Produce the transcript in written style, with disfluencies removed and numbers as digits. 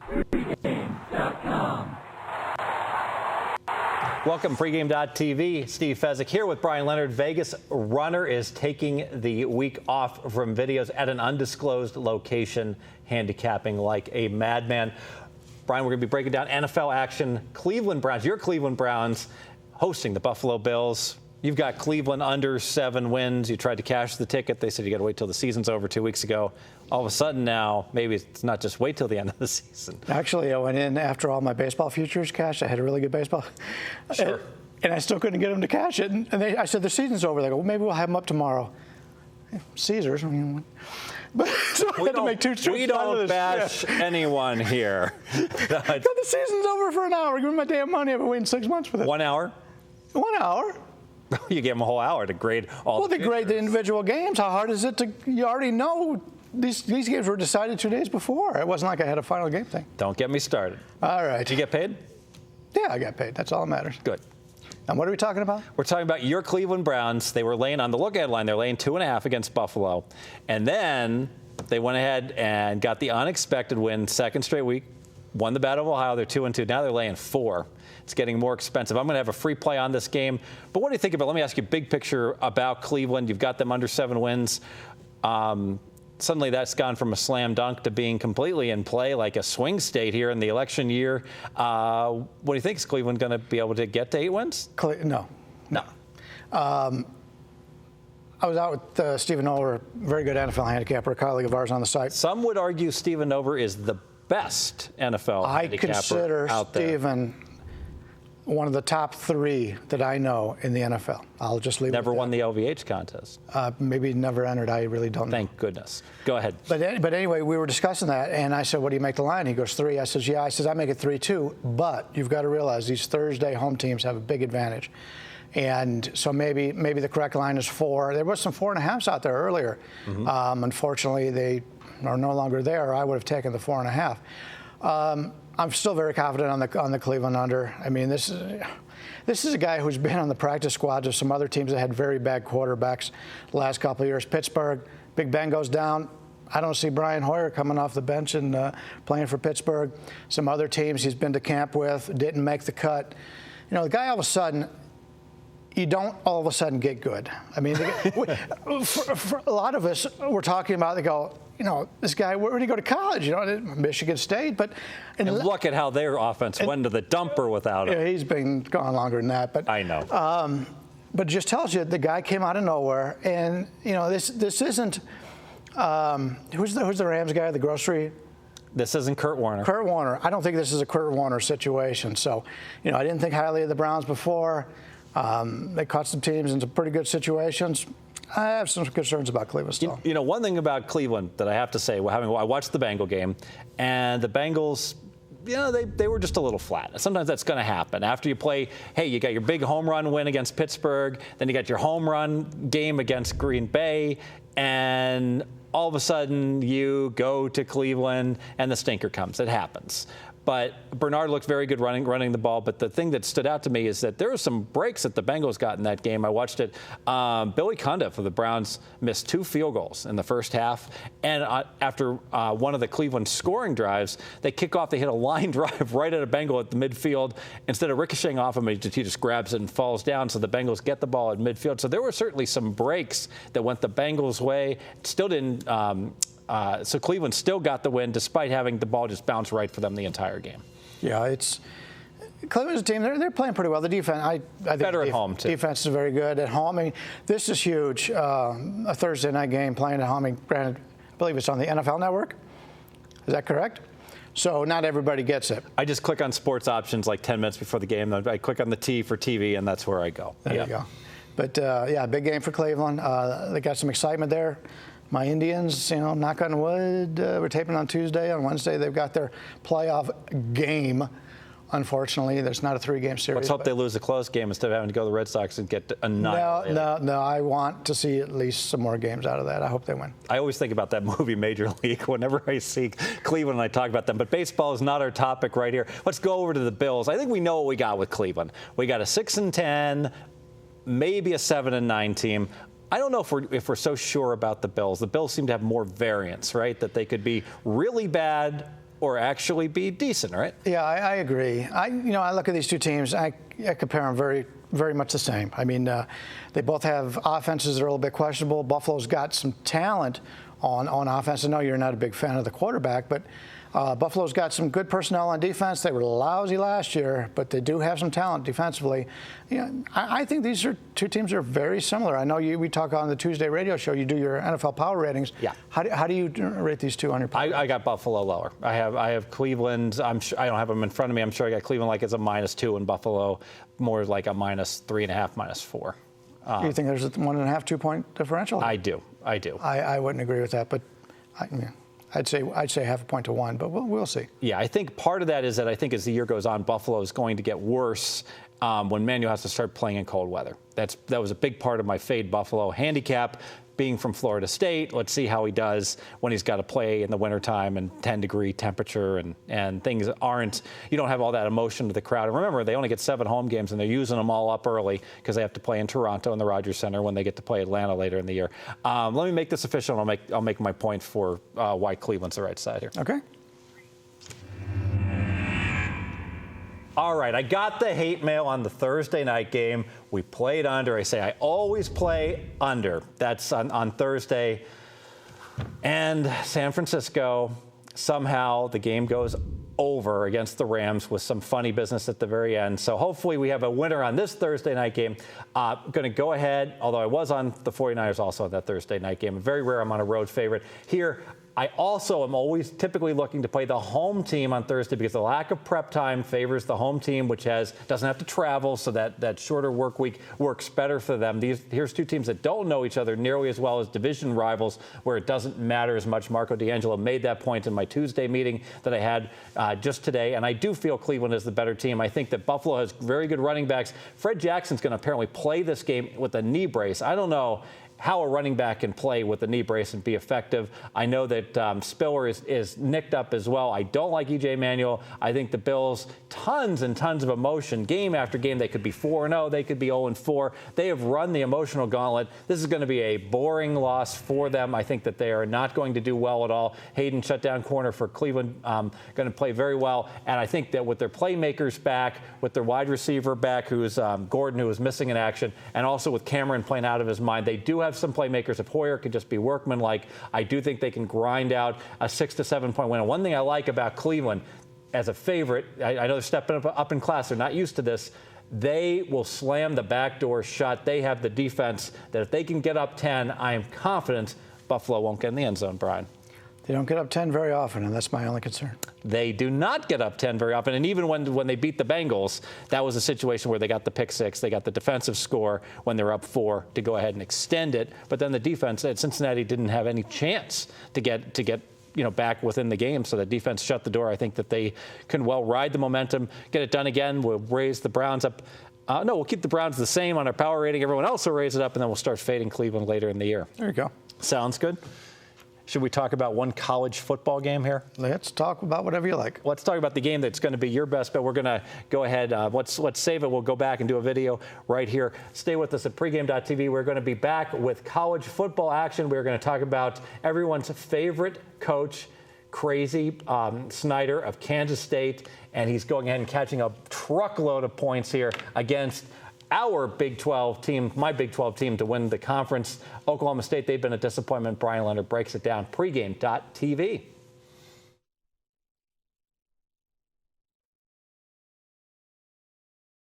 Welcome, pregame.tv. Steve Fezzik here with Bryan Leonard. Vegas runner is taking the week off from videos at an undisclosed location, handicapping like a madman. Bryan, we're going to be breaking down NFL action. Cleveland Browns, your Cleveland Browns, hosting the Buffalo Bills. You've got Cleveland under 7 wins. You tried to cash the ticket. They said you got to wait till the season's over 2 weeks ago. All of a sudden now, maybe it's not just wait till the end of the season. Actually, I went in after all my baseball futures cashed. I had a really good baseball. Sure. And I still couldn't get them to cash it. And I said, the season's over. They go, well, maybe we'll have them up tomorrow. Caesars. I mean, but so I had to make two trips. We don't bash anyone here. The season's over for an hour. Give me my damn money. I've been waiting 6 months for this. 1 hour? 1 hour. You gave them a whole hour to grade all. Well, they grade the individual games. How hard is it to? You already know these games were decided 2 days before. It wasn't like I had a final game thing. Don't get me started. All right. Did you get paid? Yeah, I got paid. That's all that matters. Good. And what are we talking about? We're talking about your Cleveland Browns. They were laying on the look-ahead line. They're laying 2.5 against Buffalo, and then they went ahead and got the unexpected win, second straight week. Won the Battle of Ohio. They're 2-2. Now they're laying 4. It's getting more expensive. I'm going to have a free play on this game. But what do you think about? Let me ask you a big picture about Cleveland. You've got them under 7 wins. Suddenly that's gone from a slam dunk to being completely in play, like a swing state here in the election year. What do you think? Is Cleveland going to be able to get to 8 wins? No. I was out with Stephen Over, very good NFL handicapper, a colleague of ours on the site. Some would argue Stephen Over is the best NFL handicapper consider out there. Stephen one of the top 3 that I know in the NFL. I'll just leave it at that. Never won the LVH contest. Maybe never entered. I really don't know. Thank goodness. Go ahead. But anyway, we were discussing that, and I said, what do you make the line? He goes, 3. I says, yeah. I says, I make it 3 too, but you've got to realize these Thursday home teams have a big advantage. And so maybe the correct line is 4. There was some 4.5s out there earlier. Mm-hmm. Unfortunately, they are no longer there. I would have taken the 4.5. I'm still very confident on the Cleveland under. I mean, this is a guy who's been on the practice squads of some other teams that had very bad quarterbacks the last couple of years. Pittsburgh, Big Ben goes down. I don't see Brian Hoyer coming off the bench and playing for Pittsburgh. Some other teams he's been to camp with didn't make the cut. You know, the guy all of a sudden, you don't all of a sudden get good. I mean, for a lot of us, we're talking about, they go, you know, this guy, where did he go to college? You know, Michigan State. But and look at how their offense went to the dumper without him. Yeah, he's been gone longer than that. But I know. But it just tells you the guy came out of nowhere, and you know this isn't who's the Rams guy, the grocery. This isn't Kurt Warner. Kurt Warner. I don't think this is a Kurt Warner situation. So, you know, I didn't think highly of the Browns before. They caught some teams in some pretty good situations. I have some concerns about Cleveland still. You know, one thing about Cleveland that I have to say, I watched the Bengal game, and the Bengals, you know, they were just a little flat. Sometimes that's going to happen. After you play, hey, you got your big home run win against Pittsburgh, then you got your home run game against Green Bay, and all of a sudden you go to Cleveland and the stinker comes. It happens. But Bernard looked very good running the ball. But the thing that stood out to me is that there were some breaks that the Bengals got in that game. I watched it. Billy Cundiff for the Browns missed 2 field goals in the first half. And after one of the Cleveland scoring drives, they kick off. They hit a line drive right at a Bengal at the midfield. Instead of ricocheting off him, he just grabs it and falls down. So the Bengals get the ball at midfield. So there were certainly some breaks that went the Bengals' way. Still didn't. So Cleveland still got the win despite having the ball just bounce right for them the entire game. Yeah, Cleveland's a team. They're playing pretty well. The defense, I think better at home too. Defense is very good at home. I mean, this is huge. A Thursday night game playing at home. I mean, granted, I believe it's on the NFL Network. Is that correct? So not everybody gets it. I just click on sports options like 10 minutes before the game. I click on the T for TV, and that's where I go. There you go. But yeah, big game for Cleveland. They got some excitement there. My Indians, you know, knock on wood, we're taping on Tuesday. On Wednesday, they've got their playoff game. Unfortunately, there's not a 3-game series. Let's hope they lose a close game instead of having to go to the Red Sox and get annihilated. No. I want to see at least some more games out of that. I hope they win. I always think about that movie Major League whenever I see Cleveland and I talk about them. But baseball is not our topic right here. Let's go over to the Bills. I think we know what we got with Cleveland. We got a 6-10, maybe a 7-9 team. I don't know if we're so sure about the Bills. The Bills seem to have more variance, right? That they could be really bad or actually be decent, right? Yeah, I agree. I look at these two teams. I compare them very much the same. I mean, they both have offenses that are a little bit questionable. Buffalo's got some talent on offense. I know you're not a big fan of the quarterback, but Buffalo's got some good personnel on defense. They were lousy last year, but they do have some talent defensively. I think these are two teams that are very similar. I know we talk on the Tuesday radio show. You do your NFL power ratings. Yeah. How do you rate these two on your power? I got Buffalo lower. I have Cleveland. I don't have them in front of me. I'm sure I got Cleveland like it's a -2 and Buffalo more like a -3.5, -4. You think there's a 1.5, 2-point differential? I do. I wouldn't agree with that, but I'd say 0.5 point to 1, but we'll see. Yeah, I think part of that is that I think as the year goes on, Buffalo is going to get worse when Manuel has to start playing in cold weather. That was a big part of my fade Buffalo handicap. Being from Florida State, let's see how he does when he's got to play in the wintertime and 10-degree temperature and things you don't have all that emotion to the crowd. And remember, they only get 7 home games and they're using them all up early because they have to play in Toronto in the Rogers Center when they get to play Atlanta later in the year. Let me make this official and I'll make my point for why Cleveland's the right side here. Okay. All right, I got the hate mail on the Thursday night game. We played under. I say I always play under. That's on Thursday. And San Francisco, somehow the game goes over against the Rams with some funny business at the very end. So hopefully we have a winner on this Thursday night game. Going to go ahead, although I was on the 49ers also on that Thursday night game. Very rare I'm on a road favorite. Here, I also am always typically looking to play the home team on Thursday because the lack of prep time favors the home team, which doesn't have to travel, so that shorter work week works better for them. Here's two teams that don't know each other nearly as well as division rivals, where it doesn't matter as much. Marco D'Angelo made that point in my Tuesday meeting that I had just today, and I do feel Cleveland is the better team. I think that Buffalo has very good running backs. Fred Jackson's going to apparently play this game with a knee brace. I don't know how a running back can play with a knee brace and be effective. I know that Spiller is nicked up as well. I don't like E.J. Manuel. I think the Bills, tons and tons of emotion. Game after game, they could be 4-0. They could be 0-4. They have run the emotional gauntlet. This is going to be a boring loss for them. I think that they are not going to do well at all. Hayden, shutdown corner for Cleveland, going to play very well. And I think that with their playmakers back, with their wide receiver back, who's Gordon, who is missing in action, and also with Cameron playing out of his mind, they do have some playmakers. If Hoyer could just be workmanlike, I do think they can grind out a 6 to 7 point win. And one thing I like about Cleveland as a favorite, I know they're stepping up in class. They're not used to this. They will slam the back door shut. They have the defense that if they can get up 10, I am confident Buffalo won't get in the end zone, Brian. They don't get up 10 very often, and that's my only concern. They do not get up 10 very often. And even when they beat the Bengals, that was a situation where they got the pick six. They got the defensive score when they're up 4 to go ahead and extend it. But then the defense at Cincinnati didn't have any chance to get back within the game. So the defense shut the door. I think that they can well ride the momentum, get it done again. We'll raise the Browns up. No, we'll keep the Browns the same on our power rating. Everyone else will raise it up, and then we'll start fading Cleveland later in the year. There you go. Sounds good. Should we talk about one college football game here? Let's talk about whatever you like. Let's talk about the game that's going to be your best bet. We're going to go ahead. Let's save it. We'll go back and do a video right here. Stay with us at pregame.tv. We're going to be back with college football action. We're going to talk about everyone's favorite coach, Crazy Snyder of Kansas State, and he's going ahead and catching a truckload of points here against our Big 12 team, my Big 12 team, to win the conference. Oklahoma State, they've been a disappointment. Bryan Leonard breaks it down. Pregame.tv.